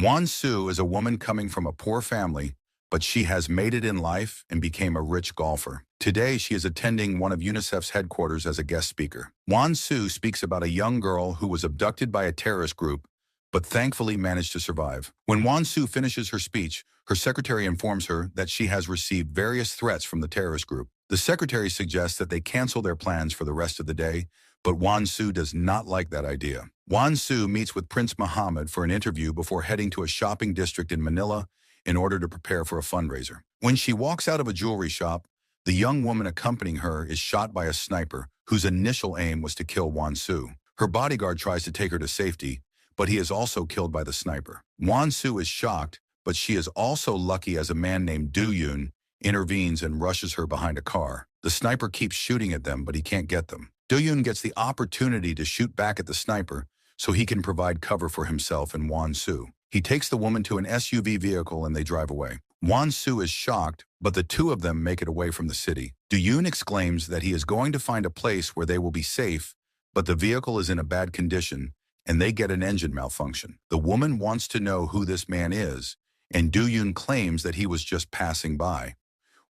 Wan Su is a woman coming from a poor family, but she has made it in life and became a rich golfer. Today, she is attending one of UNICEF's headquarters as a guest speaker. Wan Su speaks about a young girl who was abducted by a terrorist group, but thankfully managed to survive. When Wan Su finishes her speech, her secretary informs her that she has received various threats from the terrorist group. The secretary suggests that they cancel their plans for the rest of the day, but Wan Su does not like that idea. Wan Su meets with Prince Mohammed for an interview before heading to a shopping district in Manila in order to prepare for a fundraiser. When she walks out of a jewelry shop, the young woman accompanying her is shot by a sniper whose initial aim was to kill Wan Su. Her bodyguard tries to take her to safety, but he is also killed by the sniper. Wan Su is shocked, but she is also lucky as a man named Du Yun intervenes and rushes her behind a car. The sniper keeps shooting at them, but he can't get them. Du Yun gets the opportunity to shoot back at the sniper so he can provide cover for himself and Wan Su. He takes the woman to an SUV vehicle and they drive away. Wan Su is shocked, but the two of them make it away from the city. Du Yun exclaims that he is going to find a place where they will be safe, but the vehicle is in a bad condition and they get an engine malfunction. The woman wants to know who this man is, and Du Yun claims that he was just passing by.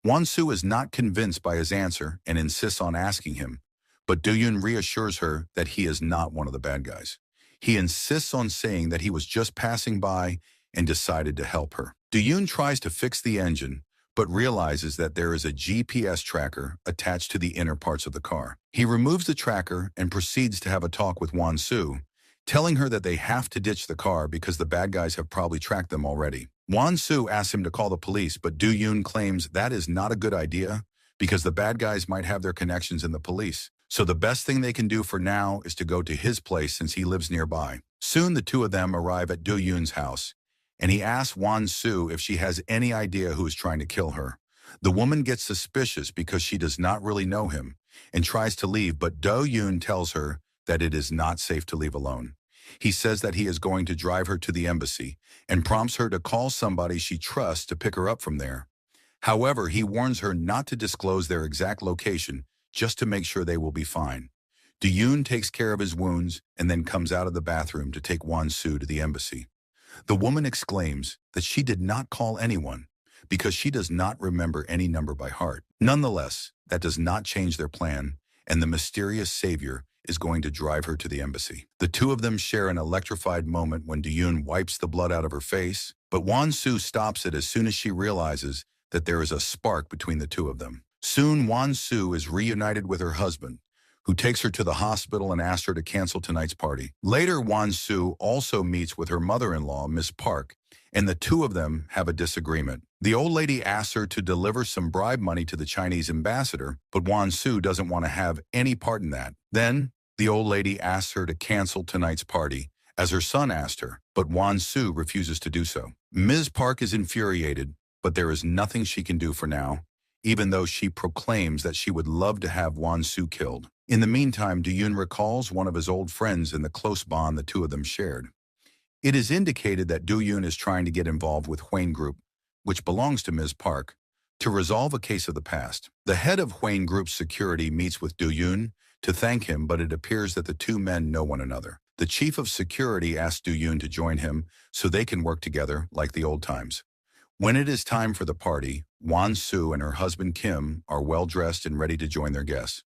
Wan Su is not convinced by his answer and insists on asking him, but Du Yun reassures her that he is not one of the bad guys. He insists on saying that he was just passing by and decided to help her. Du Yun tries to fix the engine, but realizes that there is a GPS tracker attached to the inner parts of the car. He removes the tracker and proceeds to have a talk with Wan Su, telling her that they have to ditch the car because the bad guys have probably tracked them already. Wan Su asks him to call the police, but Du Yun claims that is not a good idea because the bad guys might have their connections in the police. So the best thing they can do for now is to go to his place since he lives nearby. Soon the two of them arrive at Du Yun's house, and he asks Wan Su if she has any idea who is trying to kill her. The woman gets suspicious because she does not really know him and tries to leave, but Du Yun tells her that it is not safe to leave alone. He says that he is going to drive her to the embassy and prompts her to call somebody she trusts to pick her up from there. However, he warns her not to disclose their exact location just to make sure they will be fine. Du Yun takes care of his wounds and then comes out of the bathroom to take Wan Su to the embassy. The woman exclaims that she did not call anyone because she does not remember any number by heart. Nonetheless, that does not change their plan, and the mysterious savior is going to drive her to the embassy. The two of them share an electrified moment when Du Yun wipes the blood out of her face, but Wan Su stops it as soon as she realizes that there is a spark between the two of them. Soon, Wan Su is reunited with her husband, who takes her to the hospital and asks her to cancel tonight's party. Later, Wan Su also meets with her mother-in-law, Miss Park, and the two of them have a disagreement. The old lady asks her to deliver some bribe money to the Chinese ambassador, but Wan Su doesn't want to have any part in that. Then, the old lady asks her to cancel tonight's party, as her son asked her, but Wan Su refuses to do so. Ms. Park is infuriated, but there is nothing she can do for now, even though she proclaims that she would love to have Wan Su killed. In the meantime, Du Yun recalls one of his old friends and the close bond the two of them shared. It is indicated that Du Yun is trying to get involved with Huane Group, which belongs to Ms. Park, to resolve a case of the past. The head of Huane Group's security meets with Du Yun to thank him, but it appears that the two men know one another. The chief of security asks Du Yun to join him so they can work together like the old times. When it is time for the party, Wan Su and her husband Kim are well-dressed and ready to join their guests.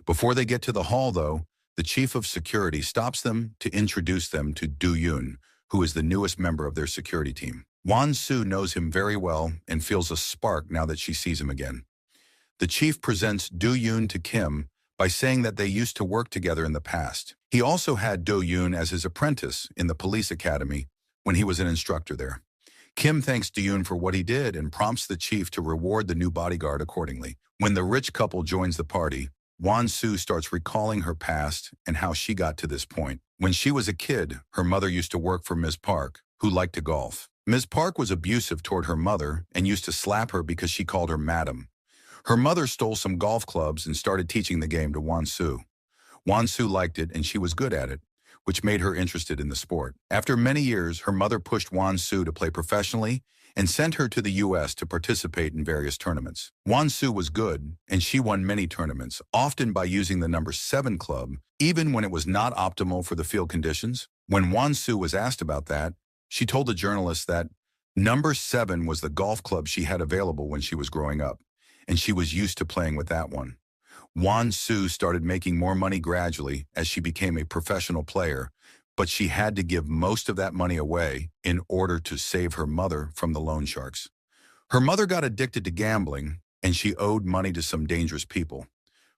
Before they get to the hall, though, the chief of security stops them to introduce them to Du Yun, who is the newest member of their security team. Wan Su knows him very well and feels a spark now that she sees him again. The chief presents Du Yun to Kim by saying that they used to work together in the past. He also had Du Yun as his apprentice in the police academy when he was an instructor there. Kim thanks Du Yun for what he did and prompts the chief to reward the new bodyguard accordingly. When the rich couple joins the party, Wan Su starts recalling her past and how she got to this point. When she was a kid, her mother used to work for Ms. Park, who liked to golf. Ms. Park was abusive toward her mother and used to slap her because she called her madam. Her mother stole some golf clubs and started teaching the game to Wan Su. Wan Su liked it and she was good at it, which made her interested in the sport. After many years, her mother pushed Wan Su to play professionally and sent her to the U.S. to participate in various tournaments. Wan Su was good, and she won many tournaments, often by using the number 7 club, even when it was not optimal for the field conditions. When Wan Su was asked about that, She told the journalist that number 7 was the golf club she had available when she was growing up, and she was used to playing with that one. Wan Su started making more money gradually as she became a professional player, but she had to give most of that money away in order to save her mother from the loan sharks. Her mother got addicted to gambling, and she owed money to some dangerous people.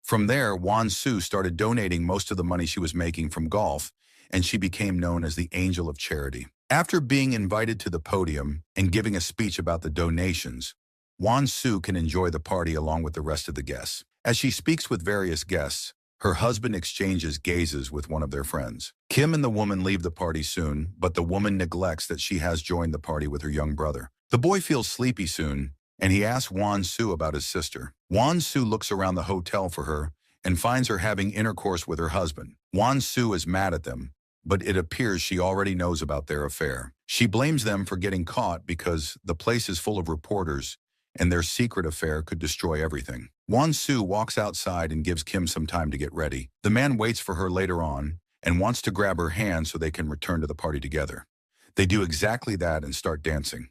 From there, Wan Su started donating most of the money she was making from golf, and she became known as the Angel of Charity. After being invited to the podium and giving a speech about the donations, Wan Su can enjoy the party along with the rest of the guests. As she speaks with various guests, her husband exchanges gazes with one of their friends. Kim and the woman leave the party soon, but the woman neglects that she has joined the party with her young brother. The boy feels sleepy soon, and he asks Wan Su about his sister. Wan Su looks around the hotel for her and finds her having intercourse with her husband. Wan Su is mad at them, but it appears she already knows about their affair. She blames them for getting caught because the place is full of reporters and their secret affair could destroy everything. Wan Su walks outside and gives Kim some time to get ready. The man waits for her later on and wants to grab her hand so they can return to the party together. They do exactly that and start dancing.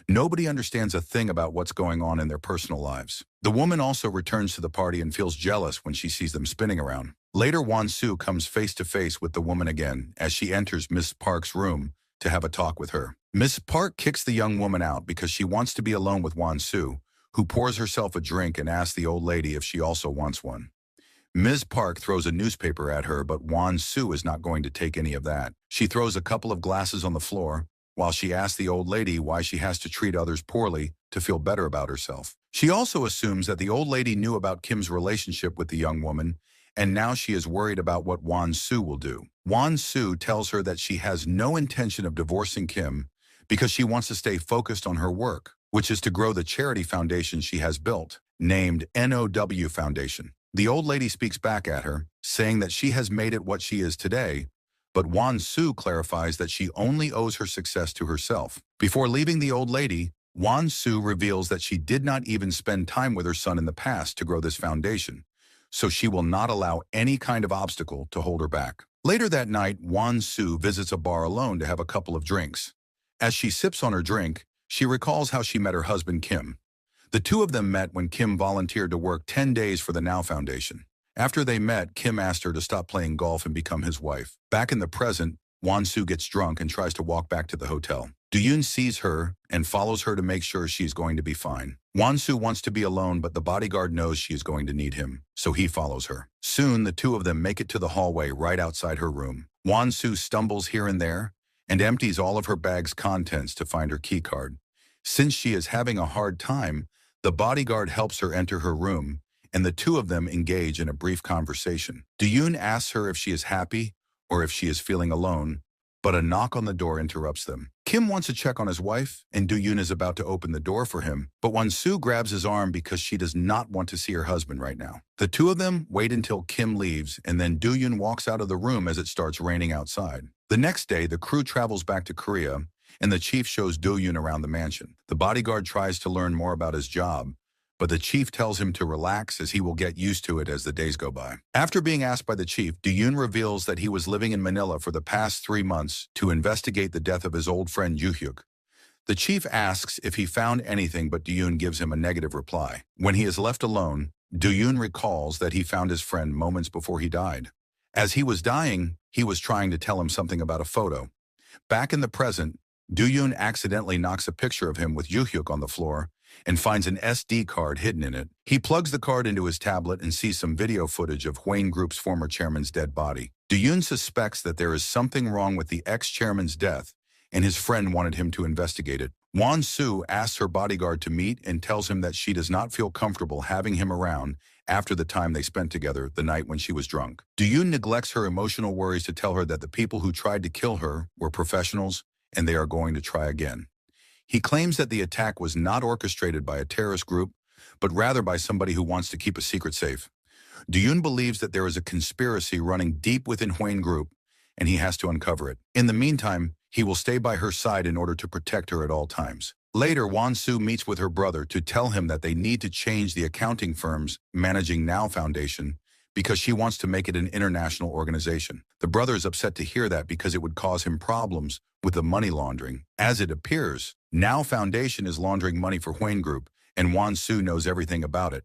Nobody understands a thing about what's going on in their personal lives. The woman also returns to the party and feels jealous when she sees them spinning around. Later, Wan Su comes face to face with the woman again as she enters Miss Park's room to have a talk with her. Miss Park kicks the young woman out because she wants to be alone with Wan Su, who pours herself a drink and asks the old lady if she also wants one. Ms. Park throws a newspaper at her, but Wan Su is not going to take any of that. She throws a couple of glasses on the floor while she asks the old lady why she has to treat others poorly to feel better about herself. She also assumes that the old lady knew about Kim's relationship with the young woman, and now she is worried about what Wan Su will do. Wan Su tells her that she has no intention of divorcing Kim because she wants to stay focused on her work, which is to grow the charity foundation she has built, named NOW Foundation. The old lady speaks back at her, saying that she has made it what she is today, but Wan Su clarifies that she only owes her success to herself. Before leaving the old lady, Wan Su reveals that she did not even spend time with her son in the past to grow this foundation, so she will not allow any kind of obstacle to hold her back. Later that night, Wan Su visits a bar alone to have a couple of drinks. As she sips on her drink, she recalls how she met her husband Kim. The two of them met when Kim volunteered to work 10 days for the Now Foundation. After they met, Kim asked her to stop playing golf and become his wife. Back in the present, Wan Su gets drunk and tries to walk back to the hotel. Do-yoon sees her and follows her to make sure she's going to be fine. Wan Su wants to be alone, but the bodyguard knows she is going to need him, so he follows her. Soon, the two of them make it to the hallway right outside her room. Wan Su stumbles here and there and empties all of her bag's contents to find her keycard. Since she is having a hard time, the bodyguard helps her enter her room, and the two of them engage in a brief conversation. Do-yoon asks her if she is happy or if she is feeling alone, but a knock on the door interrupts them. Kim wants to check on his wife, and Do-yoon is about to open the door for him, but Wan Su grabs his arm because she does not want to see her husband right now. The two of them wait until Kim leaves, and then Do-yoon walks out of the room as it starts raining outside. The next day, the crew travels back to Korea, and the chief shows Do-yoon around the mansion. The bodyguard tries to learn more about his job, but the chief tells him to relax as he will get used to it as the days go by. After being asked by the chief, Do-yoon reveals that he was living in Manila for the past 3 months to investigate the death of his old friend Yoo-hyuk. The chief asks if he found anything, but Do-yoon gives him a negative reply. When he is left alone, Do-yoon recalls that he found his friend moments before he died. As he was dying, he was trying to tell him something about a photo. Back in the present, Do-yoon accidentally knocks a picture of him with Yoo-hyuk on the floor and finds an SD card hidden in it. He plugs the card into his tablet and sees some video footage of Hwayne Group's former chairman's dead body. Do-yoon suspects that there is something wrong with the ex-chairman's death, and his friend wanted him to investigate it. Wan Su asks her bodyguard to meet and tells him that she does not feel comfortable having him around after the time they spent together the night when she was drunk. Do-yoon neglects her emotional worries to tell her that the people who tried to kill her were professionals and they are going to try again. He claims that the attack was not orchestrated by a terrorist group, but rather by somebody who wants to keep a secret safe. Do-yoon believes that there is a conspiracy running deep within Hwayne Group, and he has to uncover it. In the meantime, he will stay by her side in order to protect her at all times. Later, Wan Su meets with her brother to tell him that they need to change the accounting firms managing Now Foundation because she wants to make it an international organization. The brother is upset to hear that because it would cause him problems with the money laundering. As it appears, Now Foundation is laundering money for Huane Group, and Wan Su knows everything about it.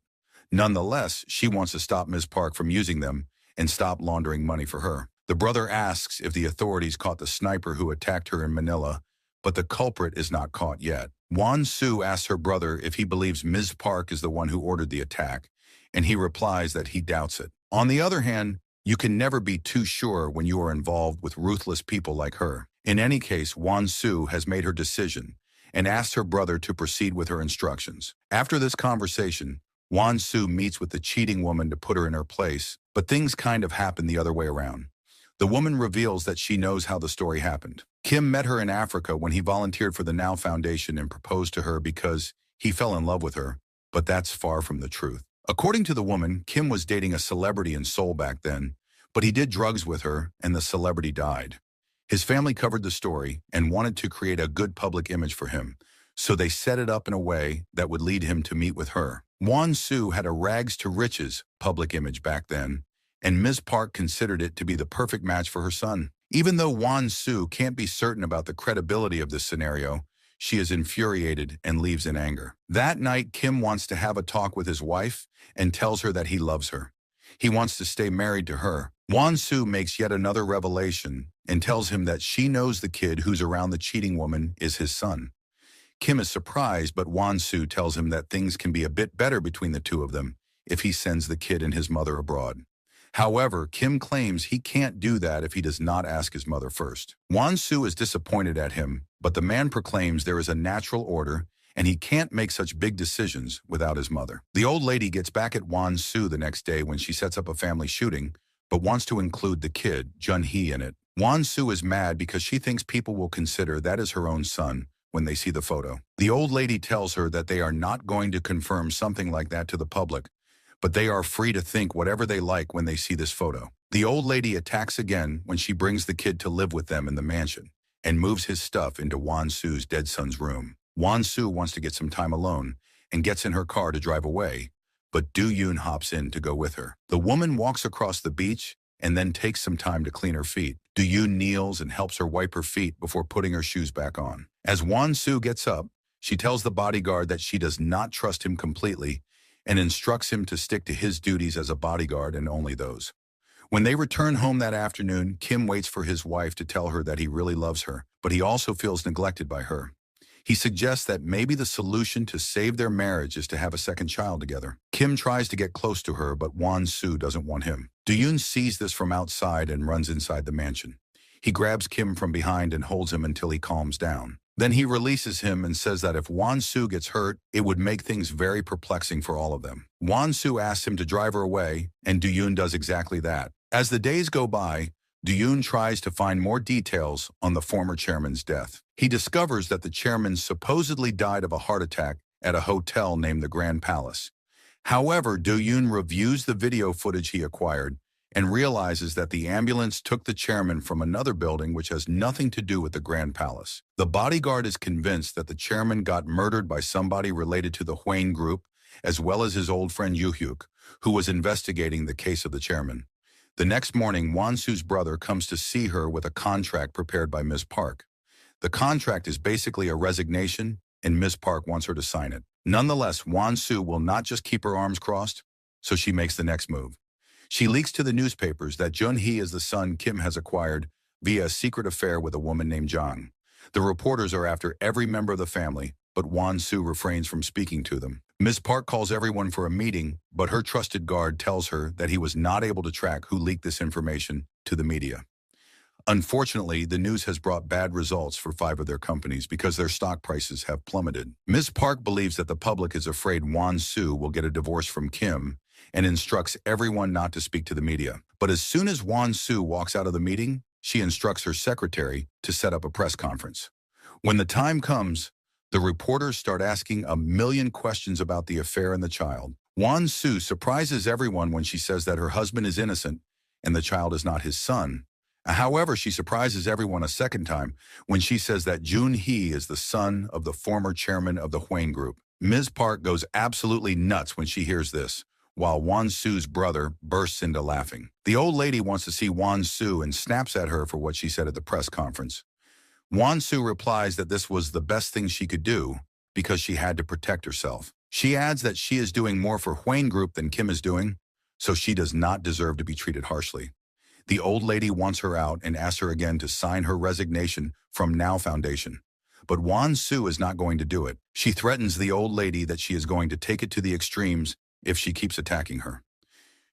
Nonetheless, she wants to stop Ms. Park from using them and stop laundering money for her. The brother asks if the authorities caught the sniper who attacked her in Manila, but the culprit is not caught yet. Wan Su asks her brother if he believes Ms. Park is the one who ordered the attack, and he replies that he doubts it. On the other hand, you can never be too sure when you are involved with ruthless people like her. In any case, Wan Su has made her decision and asked her brother to proceed with her instructions. After this conversation, Wan Su meets with the cheating woman to put her in her place, but things kind of happen the other way around. The woman reveals that she knows how the story happened. Kim met her in Africa when he volunteered for the Now Foundation and proposed to her because he fell in love with her, but that's far from the truth. According to the woman, Kim was dating a celebrity in Seoul back then, but he did drugs with her and the celebrity died. His family covered the story and wanted to create a good public image for him, so they set it up in a way that would lead him to meet with her. Wan Su had a rags to riches public image back then, and Ms. Park considered it to be the perfect match for her son. Even though Wan Su can't be certain about the credibility of this scenario, she is infuriated and leaves in anger. That night, Kim wants to have a talk with his wife and tells her that he loves her. He wants to stay married to her. Wan Su makes yet another revelation and tells him that she knows the kid who's around the cheating woman is his son. Kim is surprised, but Wan Su tells him that things can be a bit better between the two of them if he sends the kid and his mother abroad. However, Kim claims he can't do that if he does not ask his mother first. Wan Su is disappointed at him, but the man proclaims there is a natural order and he can't make such big decisions without his mother. The old lady gets back at Wan Su the next day when she sets up a family shooting, but wants to include the kid, Jun-hee, in it. Wan Su is mad because she thinks people will consider that is her own son when they see the photo. The old lady tells her that they are not going to confirm something like that to the public, but they are free to think whatever they like when they see this photo. The old lady attacks again when she brings the kid to live with them in the mansion and moves his stuff into Wan Su's dead son's room. Wan Su wants to get some time alone and gets in her car to drive away, but Do-yoon hops in to go with her. The woman walks across the beach and then takes some time to clean her feet. Do-yoon kneels and helps her wipe her feet before putting her shoes back on. As Wan Su gets up, she tells the bodyguard that she does not trust him completely and instructs him to stick to his duties as a bodyguard and only those. When they return home that afternoon, Kim waits for his wife to tell her that he really loves her, but he also feels neglected by her. He suggests that maybe the solution to save their marriage is to have a second child together. Kim tries to get close to her, but Wan Su doesn't want him. Do-yoon sees this from outside and runs inside the mansion. He grabs Kim from behind and holds him until he calms down. Then he releases him and says that if Wan Su gets hurt, it would make things very perplexing for all of them. Wan Su asks him to drive her away, and Do-yoon does exactly that. As the days go by, Do-yoon tries to find more details on the former chairman's death. He discovers that the chairman supposedly died of a heart attack at a hotel named the Grand Palace. However, Do-yoon reviews the video footage he acquired and realizes that the ambulance took the chairman from another building which has nothing to do with the Grand Palace. The bodyguard is convinced that the chairman got murdered by somebody related to the Huane Group, as well as his old friend Yoo-hyuk, who was investigating the case of the chairman. The next morning, Wan Su's brother comes to see her with a contract prepared by Ms. Park. The contract is basically a resignation, and Ms. Park wants her to sign it. Nonetheless, Wan Su will not just keep her arms crossed, so she makes the next move. She leaks to the newspapers that Jun-hee is the son Kim has acquired via a secret affair with a woman named Jang. The reporters are after every member of the family, but Wan Su refrains from speaking to them. Ms. Park calls everyone for a meeting, but her trusted guard tells her that he was not able to track who leaked this information to the media. Unfortunately, the news has brought bad results for 5 of their companies because their stock prices have plummeted. Ms. Park believes that the public is afraid Wan Su will get a divorce from Kim and instructs everyone not to speak to the media. But as soon as Wan Su walks out of the meeting, she instructs her secretary to set up a press conference. When the time comes, the reporters start asking a million questions about the affair and the child. Wan Su surprises everyone when she says that her husband is innocent and the child is not his son. However, she surprises everyone a second time when she says that Jun-hee is the son of the former chairman of the Huane Group. Ms. Park goes absolutely nuts when she hears this. while Wan Su's brother bursts into laughing. The old lady wants to see Wan Su and snaps at her for what she said at the press conference. Wan Su replies that this was the best thing she could do because she had to protect herself. She adds that she is doing more for Huane Group than Kim is doing, so she does not deserve to be treated harshly. The old lady wants her out and asks her again to sign her resignation from Now Foundation. But Wan Su is not going to do it. She threatens the old lady that she is going to take it to the extremes if she keeps attacking her.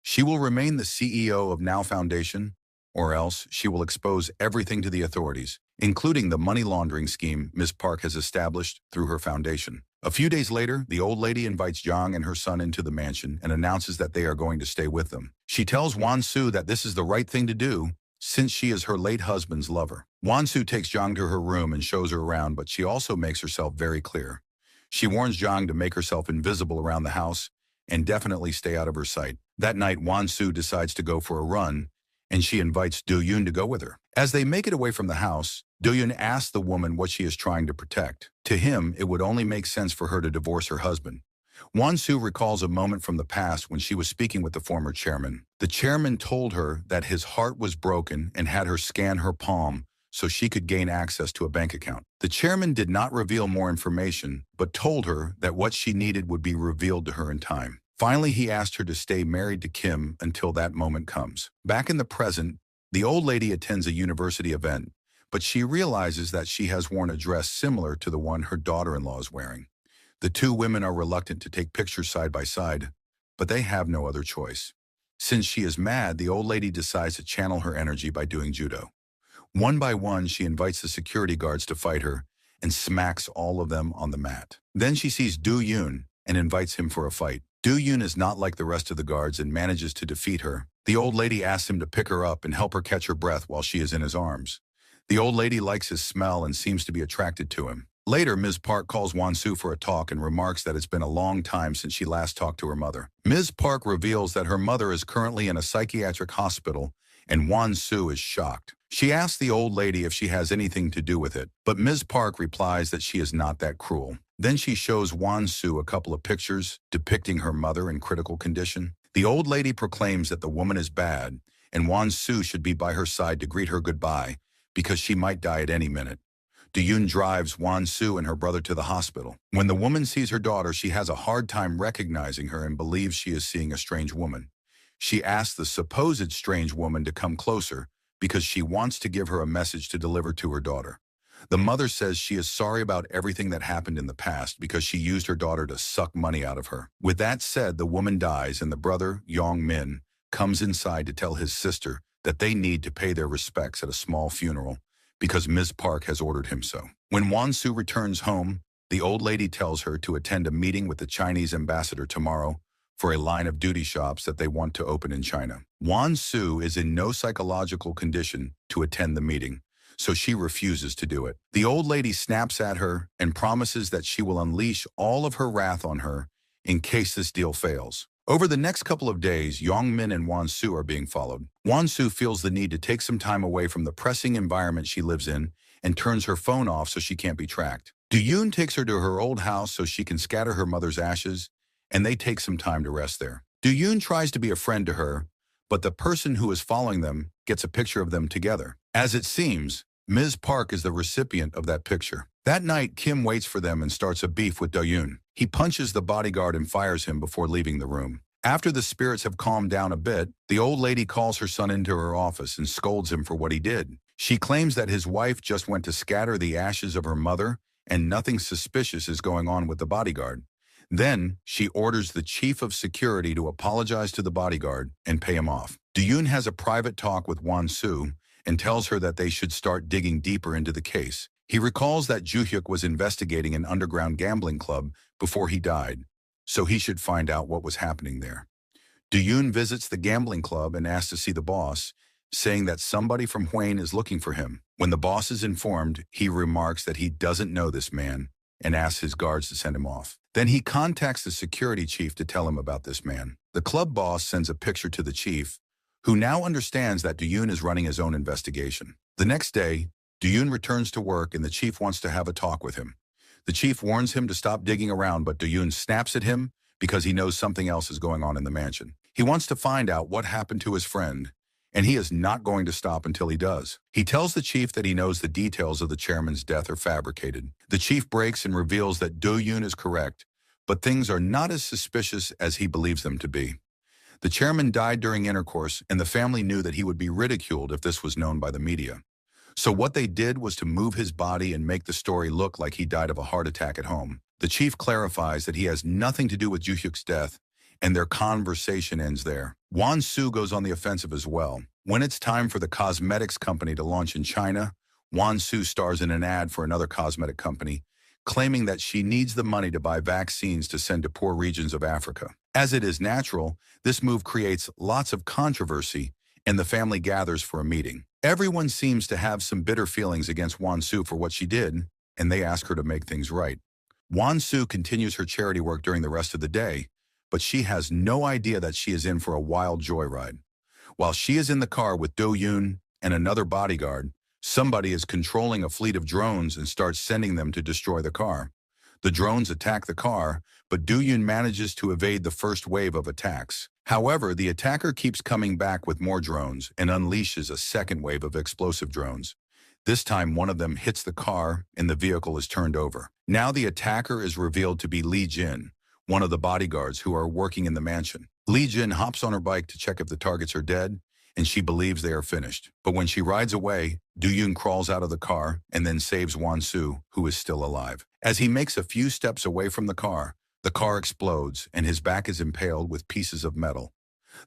She will remain the CEO of Now Foundation, or else she will expose everything to the authorities, including the money laundering scheme Ms. Park has established through her foundation. A few days later, the old lady invites Jiang and her son into the mansion and announces that they are going to stay with them. She tells Wan Su that this is the right thing to do since she is her late husband's lover. Wan Su takes Jiang to her room and shows her around, but she also makes herself very clear. She warns Jiang to make herself invisible around the house and definitely stay out of her sight. That night, Wan Su decides to go for a run, and she invites Do-yoon to go with her. As they make it away from the house, Do-yoon asks the woman what she is trying to protect. To him, it would only make sense for her to divorce her husband. Wan Su recalls a moment from the past when she was speaking with the former chairman. The chairman told her that his heart was broken and had her scan her palm so she could gain access to a bank account. The chairman did not reveal more information, but told her that what she needed would be revealed to her in time. Finally, he asked her to stay married to Kim until that moment comes. Back in the present, the old lady attends a university event, but she realizes that she has worn a dress similar to the one her daughter-in-law is wearing. The two women are reluctant to take pictures side by side, but they have no other choice. Since she is mad, the old lady decides to channel her energy by doing judo. One by one, she invites the security guards to fight her and smacks all of them on the mat. Then she sees Do-yoon and invites him for a fight. Do-yoon is not like the rest of the guards and manages to defeat her. The old lady asks him to pick her up and help her catch her breath while she is in his arms. The old lady likes his smell and seems to be attracted to him. Later, Ms. Park calls Wan Su for a talk and remarks that it's been a long time since she last talked to her mother. Ms. Park reveals that her mother is currently in a psychiatric hospital, and Wan Su is shocked. She asks the old lady if she has anything to do with it, but Ms. Park replies that she is not that cruel. Then she shows Wan Su a couple of pictures depicting her mother in critical condition. The old lady proclaims that the woman is bad, and Wan Su should be by her side to greet her goodbye, because she might die at any minute. Do-yoon drives Wan Su and her brother to the hospital. When the woman sees her daughter, she has a hard time recognizing her and believes she is seeing a strange woman. She asks the supposed strange woman to come closer because she wants to give her a message to deliver to her daughter. The mother says she is sorry about everything that happened in the past because she used her daughter to suck money out of her. With that said, the woman dies and the brother, Yong Min, comes inside to tell his sister that they need to pay their respects at a small funeral because Ms. Park has ordered him so. When Wan Su returns home, the old lady tells her to attend a meeting with the Chinese ambassador tomorrow for a line of duty shops that they want to open in China. Wan Su is in no psychological condition to attend the meeting, so she refuses to do it. The old lady snaps at her and promises that she will unleash all of her wrath on her in case this deal fails. Over the next couple of days, Yong Min and Wan Su are being followed. Wan Su feels the need to take some time away from the pressing environment she lives in and turns her phone off so she can't be tracked. Do-yoon takes her to her old house so she can scatter her mother's ashes, and they take some time to rest there. Do-yoon tries to be a friend to her, but the person who is following them gets a picture of them together. As it seems, Ms. Park is the recipient of that picture. That night, Kim waits for them and starts a beef with Do-yoon. He punches the bodyguard and fires him before leaving the room. After the spirits have calmed down a bit, the old lady calls her son into her office and scolds him for what he did. She claims that his wife just went to scatter the ashes of her mother and nothing suspicious is going on with the bodyguard. Then, she orders the chief of security to apologize to the bodyguard and pay him off. Do-yoon has a private talk with Wan Su and tells her that they should start digging deeper into the case. He recalls that Joo-hyuk was investigating an underground gambling club before he died, so he should find out what was happening there. Do-yoon visits the gambling club and asks to see the boss, saying that somebody from Huane is looking for him. When the boss is informed, he remarks that he doesn't know this man and asks his guards to send him off. Then he contacts the security chief to tell him about this man. The club boss sends a picture to the chief, who now understands that Do-yoon is running his own investigation. The next day, Do-yoon returns to work and the chief wants to have a talk with him. The chief warns him to stop digging around, but Do-yoon snaps at him, because he knows something else is going on in the mansion. He wants to find out what happened to his friend, and he is not going to stop until he does. He tells the chief that he knows the details of the chairman's death are fabricated. The chief breaks and reveals that Do-yoon is correct, but things are not as suspicious as he believes them to be. The chairman died during intercourse, and the family knew that he would be ridiculed if this was known by the media. So what they did was to move his body and make the story look like he died of a heart attack at home. The chief clarifies that he has nothing to do with Ju-hyuk's death, and their conversation ends there. Won-soo goes on the offensive as well. When it's time for the cosmetics company to launch in China, Won-soo stars in an ad for another cosmetic company, claiming that she needs the money to buy vaccines to send to poor regions of Africa. As it is natural, this move creates lots of controversy, and the family gathers for a meeting. Everyone seems to have some bitter feelings against Won-soo for what she did, and they ask her to make things right. Won-soo continues her charity work during the rest of the day, but she has no idea that she is in for a wild joyride. While she is in the car with Do-yoon and another bodyguard, somebody is controlling a fleet of drones and starts sending them to destroy the car. The drones attack the car, but Do-yoon manages to evade the first wave of attacks. However, the attacker keeps coming back with more drones and unleashes a second wave of explosive drones. This time, one of them hits the car and the vehicle is turned over. Now the attacker is revealed to be Lee Jin, one of the bodyguards who are working in the mansion. Lee Jin hops on her bike to check if the targets are dead, and she believes they are finished. But when she rides away, Do-yoon crawls out of the car and then saves Won-soo, who is still alive. As he makes a few steps away from the car explodes and his back is impaled with pieces of metal.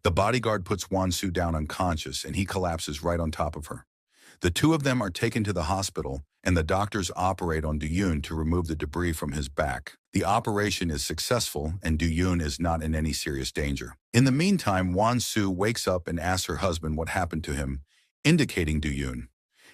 The bodyguard puts Won-soo down unconscious and he collapses right on top of her. The two of them are taken to the hospital and the doctors operate on Do-yoon to remove the debris from his back. The operation is successful and Do-yoon is not in any serious danger. In the meantime, Won-soo wakes up and asks her husband what happened to him, indicating Do-yoon.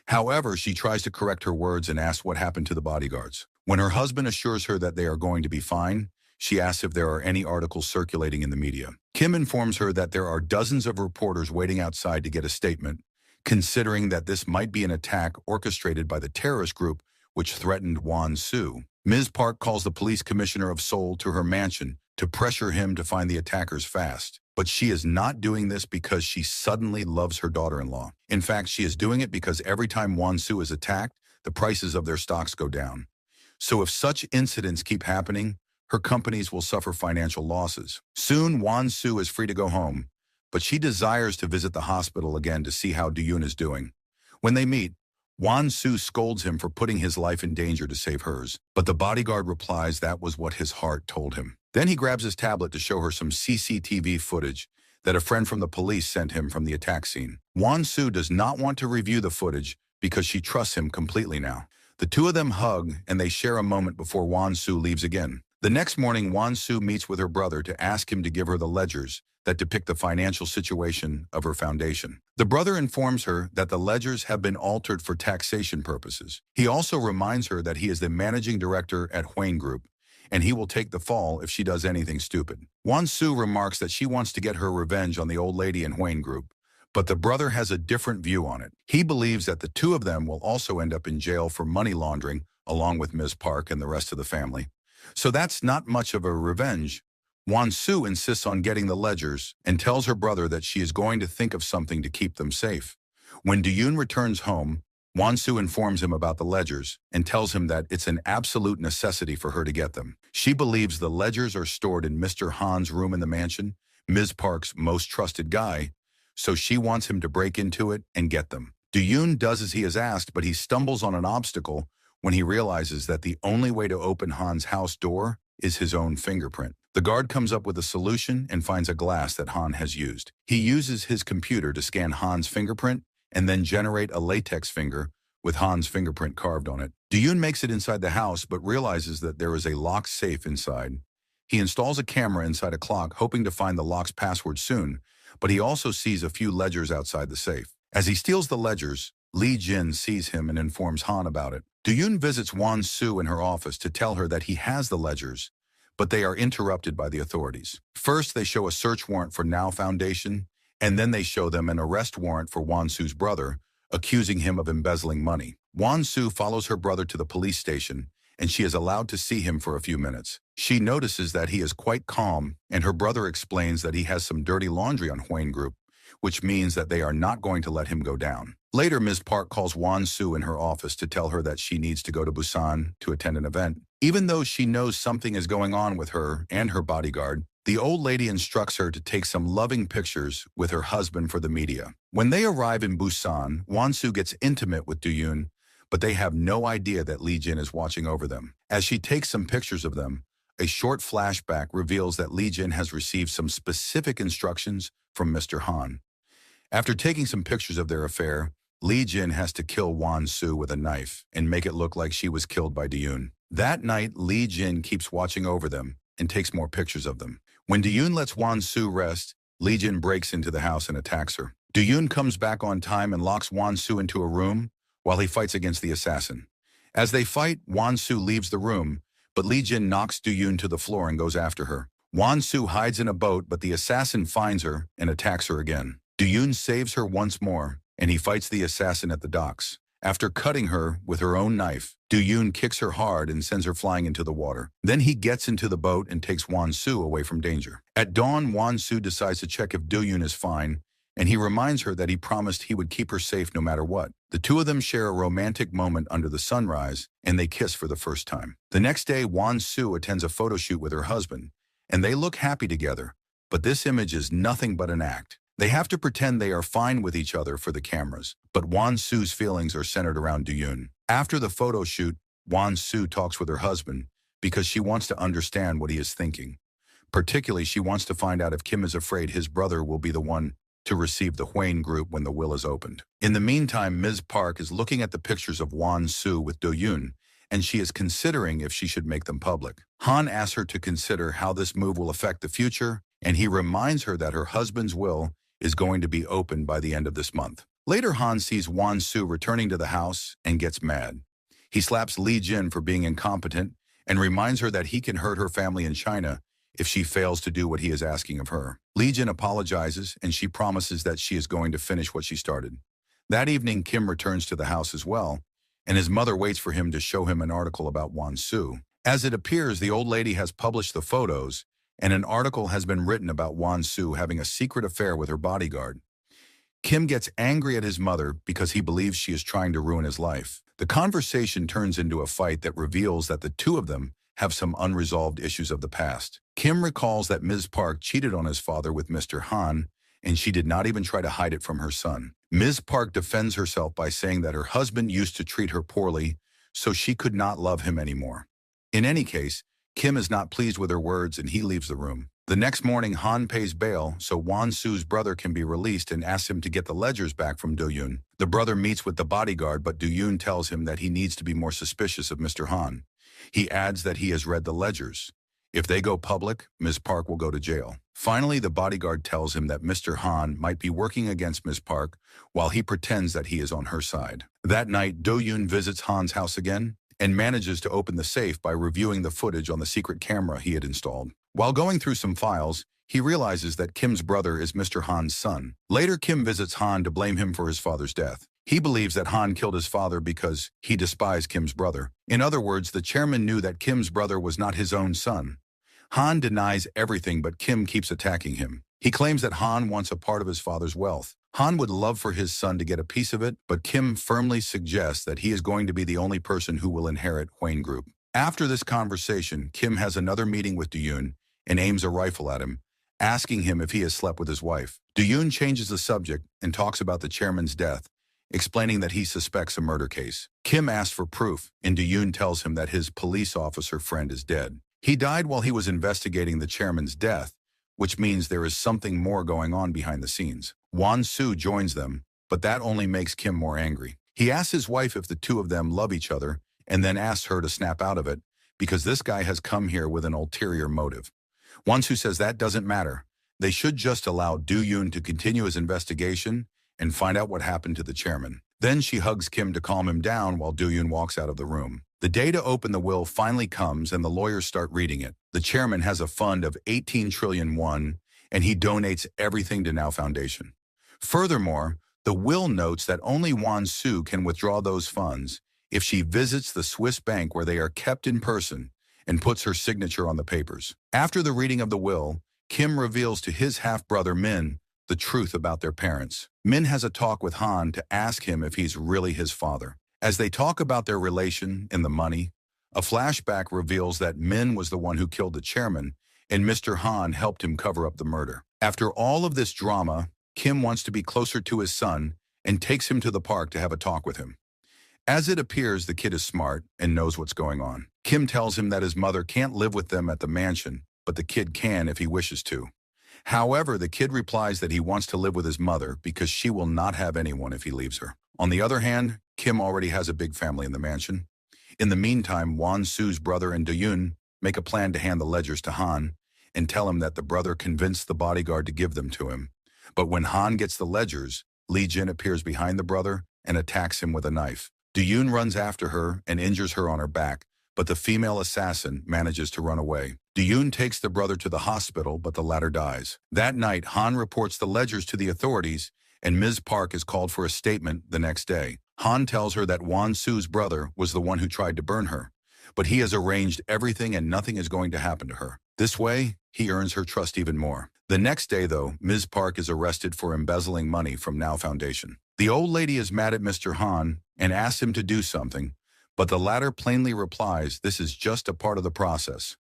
However, she tries to correct her words and asks what happened to the bodyguards. When her husband assures her that they are going to be fine, she asks if there are any articles circulating in the media. Kim informs her that there are dozens of reporters waiting outside to get a statement, considering that this might be an attack orchestrated by the terrorist group which threatened Won-soo. Ms. Park calls the police commissioner of Seoul to her mansion to pressure him to find the attackers fast. But she is not doing this because she suddenly loves her daughter-in-law. In fact, she is doing it because every time Won-soo is attacked, the prices of their stocks go down. So if such incidents keep happening, her companies will suffer financial losses. Soon, Won-soo is free to go home, but she desires to visit the hospital again to see how Do-yoon is doing. When they meet, Won-soo scolds him for putting his life in danger to save hers, but the bodyguard replies that was what his heart told him. Then he grabs his tablet to show her some CCTV footage that a friend from the police sent him from the attack scene. Won-soo does not want to review the footage because she trusts him completely now. The two of them hug and they share a moment before Won-soo leaves again. The next morning, Won-soo meets with her brother to ask him to give her the ledgers that depict the financial situation of her foundation. The brother informs her that the ledgers have been altered for taxation purposes. He also reminds her that he is the managing director at Hwayne Group, and he will take the fall if she does anything stupid. Won-soo remarks that she wants to get her revenge on the old lady in Hwayne Group, but the brother has a different view on it. He believes that the two of them will also end up in jail for money laundering, along with Ms. Park and the rest of the family. So that's not much of a revenge. Won-soo insists on getting the ledgers and tells her brother that she is going to think of something to keep them safe. When Do-yoon returns home, Won-soo informs him about the ledgers and tells him that it's an absolute necessity for her to get them. She believes the ledgers are stored in Mr. Han's room in the mansion, Ms. Park's most trusted guy, so she wants him to break into it and get them. Do-yoon does as he is asked, but he stumbles on an obstacle when he realizes that the only way to open Han's house door is his own fingerprint. The guard comes up with a solution and finds a glass that Han has used. He uses his computer to scan Han's fingerprint and then generate a latex finger with Han's fingerprint carved on it. Do-yoon makes it inside the house but realizes that there is a locked safe inside. He installs a camera inside a clock, hoping to find the lock's password soon, but he also sees a few ledgers outside the safe. As he steals the ledgers, Lee Jin sees him and informs Han about it. Do-yoon visits Won-soo in her office to tell her that he has the ledgers, but they are interrupted by the authorities. First, they show a search warrant for Now Foundation, and then they show them an arrest warrant for Won-soo's brother, accusing him of embezzling money. Won-soo follows her brother to the police station and she is allowed to see him for a few minutes. She notices that he is quite calm, and her brother explains that he has some dirty laundry on Huane Group, which means that they are not going to let him go down. Later, Ms. Park calls Wan Su in her office to tell her that she needs to go to Busan to attend an event. Even though she knows something is going on with her and her bodyguard, the old lady instructs her to take some loving pictures with her husband for the media. When they arrive in Busan, Wan Su gets intimate with Do-yoon, but they have no idea that Lee Jin is watching over them. As she takes some pictures of them, a short flashback reveals that Lee Jin has received some specific instructions from Mr. Han. After taking some pictures of their affair, Lee Jin has to kill Wan Su with a knife and make it look like she was killed by Do-yoon. That night, Lee Jin keeps watching over them and takes more pictures of them. When Do-yoon lets Wan Su rest, Lee Jin breaks into the house and attacks her. Do-yoon comes back on time and locks Wan Su into a room while he fights against the assassin. As they fight, Wan Su leaves the room, but Lee Jin knocks Do-yoon to the floor and goes after her. Wan Su hides in a boat, but the assassin finds her and attacks her again. Do-yoon saves her once more, and he fights the assassin at the docks. After cutting her with her own knife, Do-yoon kicks her hard and sends her flying into the water. Then he gets into the boat and takes Wan Su away from danger. At dawn, Wan Su decides to check if Do-yoon is fine, and he reminds her that he promised he would keep her safe no matter what. The two of them share a romantic moment under the sunrise, and they kiss for the first time. The next day, Wan Su attends a photo shoot with her husband, and they look happy together, but this image is nothing but an act. They have to pretend they are fine with each other for the cameras, but Wan Su's feelings are centered around Do-yoon. After the photo shoot, Wan Su talks with her husband because she wants to understand what he is thinking. Particularly, she wants to find out if Kim is afraid his brother will be the one to receive the Huane Group when the will is opened. In the meantime, Ms. Park is looking at the pictures of Wan Su with Do-yoon, and she is considering if she should make them public. Han asks her to consider how this move will affect the future, and he reminds her that her husband's will is going to be opened by the end of this month. Later, Han sees Wan Su returning to the house and gets mad. He slaps Lee Jin for being incompetent and reminds her that he can hurt her family in China if she fails to do what he is asking of her. Lee Jin apologizes, and she promises that she is going to finish what she started. That evening, Kim returns to the house as well, and his mother waits for him to show him an article about Wan Su. As it appears, the old lady has published the photos, and an article has been written about Wan Su having a secret affair with her bodyguard. Kim gets angry at his mother because he believes she is trying to ruin his life. The conversation turns into a fight that reveals that the two of them have some unresolved issues of the past. Kim recalls that Ms. Park cheated on his father with Mr. Han, and she did not even try to hide it from her son. Ms. Park defends herself by saying that her husband used to treat her poorly, so she could not love him anymore. In any case, Kim is not pleased with her words and he leaves the room. The next morning, Han pays bail so Wan Su's brother can be released and asks him to get the ledgers back from Do-yoon. The brother meets with the bodyguard, but Do-yoon tells him that he needs to be more suspicious of Mr. Han. He adds that he has read the ledgers. If they go public, Ms. Park will go to jail. Finally, the bodyguard tells him that Mr. Han might be working against Ms. Park while he pretends that he is on her side. That night, Do-yoon visits Han's house again and manages to open the safe by reviewing the footage on the secret camera he had installed. While going through some files, he realizes that Kim's brother is Mr. Han's son. Later, Kim visits Han to blame him for his father's death. He believes that Han killed his father because he despised Kim's brother. In other words, the chairman knew that Kim's brother was not his own son. Han denies everything, but Kim keeps attacking him. He claims that Han wants a part of his father's wealth. Han would love for his son to get a piece of it, but Kim firmly suggests that he is going to be the only person who will inherit Huane Group. After this conversation, Kim has another meeting with Do-yoon and aims a rifle at him, asking him if he has slept with his wife. Do-yoon changes the subject and talks about the chairman's death, explaining that he suspects a murder case. Kim asks for proof, and Do-yoon tells him that his police officer friend is dead. He died while he was investigating the chairman's death, which means there is something more going on behind the scenes. Wan Su joins them, but that only makes Kim more angry. He asks his wife if the two of them love each other, and then asks her to snap out of it, because this guy has come here with an ulterior motive. Wan Su says that doesn't matter. They should just allow Do-yoon to continue his investigation and find out what happened to the chairman. Then she hugs Kim to calm him down while Do-yoon walks out of the room. The day to open the will finally comes and the lawyers start reading it. The chairman has a fund of 18 trillion won, and he donates everything to Now Foundation. Furthermore, the will notes that only Wan Su can withdraw those funds if she visits the Swiss bank where they are kept in person and puts her signature on the papers. After the reading of the will, Kim reveals to his half-brother Min the truth about their parents. Min has a talk with Han to ask him if he's really his father. As they talk about their relation and the money, a flashback reveals that Min was the one who killed the chairman and Mr. Han helped him cover up the murder. After all of this drama, Kim wants to be closer to his son and takes him to the park to have a talk with him. As it appears, the kid is smart and knows what's going on. Kim tells him that his mother can't live with them at the mansion, but the kid can if he wishes to. However, the kid replies that he wants to live with his mother because she will not have anyone if he leaves her. On the other hand, Kim already has a big family in the mansion. In the meantime, Won-Soo's brother and Do-yoon make a plan to hand the ledgers to Han and tell him that the brother convinced the bodyguard to give them to him. But when Han gets the ledgers, Lee Jin appears behind the brother and attacks him with a knife. Do-yoon runs after her and injures her on her back, but the female assassin manages to run away. Do-yoon takes the brother to the hospital, but the latter dies. That night, Han reports the ledgers to the authorities, and Ms. Park is called for a statement the next day. Han tells her that Won-Soo's brother was the one who tried to burn her, but he has arranged everything and nothing is going to happen to her. This way, he earns her trust even more. The next day, though, Ms. Park is arrested for embezzling money from Now Foundation. The old lady is mad at Mr. Han and asks him to do something, but the latter plainly replies this is just a part of the process.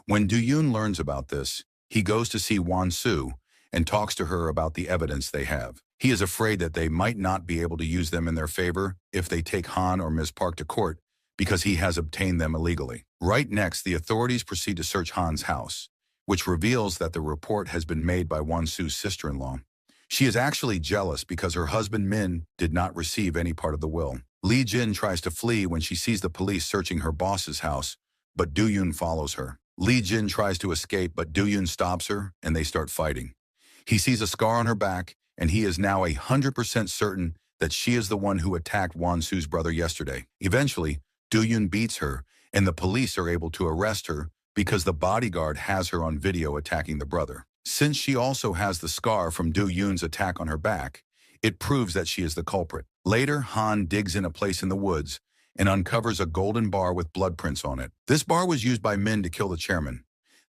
When Do-yoon learns about this, he goes to see Won-Soo and talks to her about the evidence they have. He is afraid that they might not be able to use them in their favor if they take Han or Ms. Park to court because he has obtained them illegally. Right next, the authorities proceed to search Han's house, which reveals that the report has been made by Won-Soo's sister-in-law. She is actually jealous because her husband Min did not receive any part of the will. Lee Jin tries to flee when she sees the police searching her boss's house, but Do-yoon follows her. Lee Jin tries to escape, but Do-yoon stops her and they start fighting. He sees a scar on her back, and he is now 100% certain that she is the one who attacked Won-Soo's brother yesterday. Eventually, Do-yoon beats her, and the police are able to arrest her because the bodyguard has her on video attacking the brother. Since she also has the scar from Do-yoon's attack on her back, it proves that she is the culprit. Later, Han digs in a place in the woods and uncovers a golden bar with blood prints on it. This bar was used by Min to kill the chairman.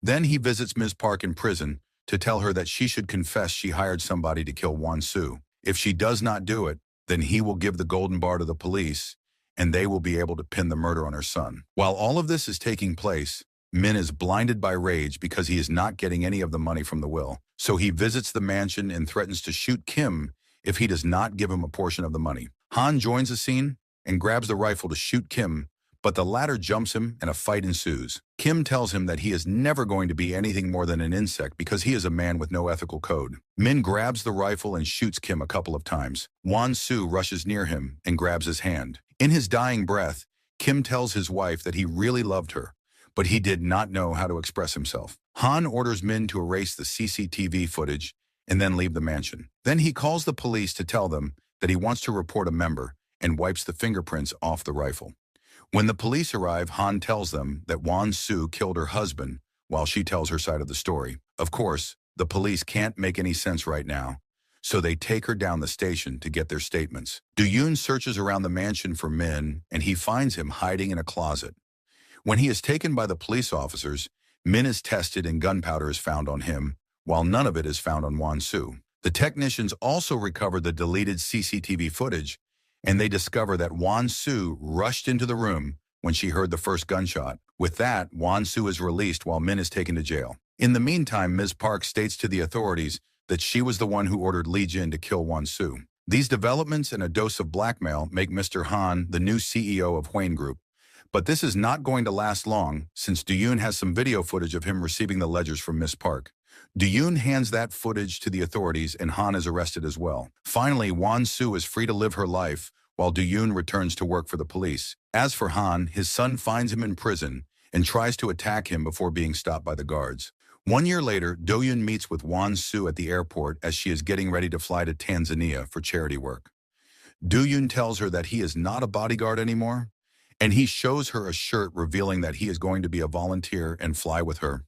Then he visits Ms. Park in prison to tell her that she should confess she hired somebody to kill Won-Soo. If she does not do it, then he will give the golden bar to the police, and they will be able to pin the murder on her son. While all of this is taking place, Min is blinded by rage because he is not getting any of the money from the will. So he visits the mansion and threatens to shoot Kim if he does not give him a portion of the money. Han joins the scene and grabs the rifle to shoot Kim, but the latter jumps him and a fight ensues. Kim tells him that he is never going to be anything more than an insect because he is a man with no ethical code. Min grabs the rifle and shoots Kim a couple of times. Won-Soo rushes near him and grabs his hand. In his dying breath, Kim tells his wife that he really loved her, but he did not know how to express himself. Han orders Min to erase the CCTV footage and then leave the mansion. Then he calls the police to tell them that he wants to report a member and wipes the fingerprints off the rifle. When the police arrive, Han tells them that Won-Soo killed her husband while she tells her side of the story. Of course, the police can't make any sense right now, so they take her down the station to get their statements. Do-yoon searches around the mansion for Min, and he finds him hiding in a closet. When he is taken by the police officers, Min is tested and gunpowder is found on him, while none of it is found on Won-Soo. The technicians also recover the deleted CCTV footage, and they discover that Won-Soo rushed into the room when she heard the first gunshot. With that, Won-Soo is released while Min is taken to jail. In the meantime, Ms. Park states to the authorities that she was the one who ordered Lee Jin to kill Won-Soo. These developments and a dose of blackmail make Mr. Han the new CEO of Hwayne Group. But this is not going to last long, since Do-yoon has some video footage of him receiving the ledgers from Ms. Park. Do-yoon hands that footage to the authorities and Han is arrested as well. Finally, Won-Soo is free to live her life while Do-yoon returns to work for the police. As for Han, his son finds him in prison and tries to attack him before being stopped by the guards. 1 year later, Do-yoon meets with Won-Soo at the airport as she is getting ready to fly to Tanzania for charity work. Do-yoon tells her that he is not a bodyguard anymore, and he shows her a shirt revealing that he is going to be a volunteer and fly with her.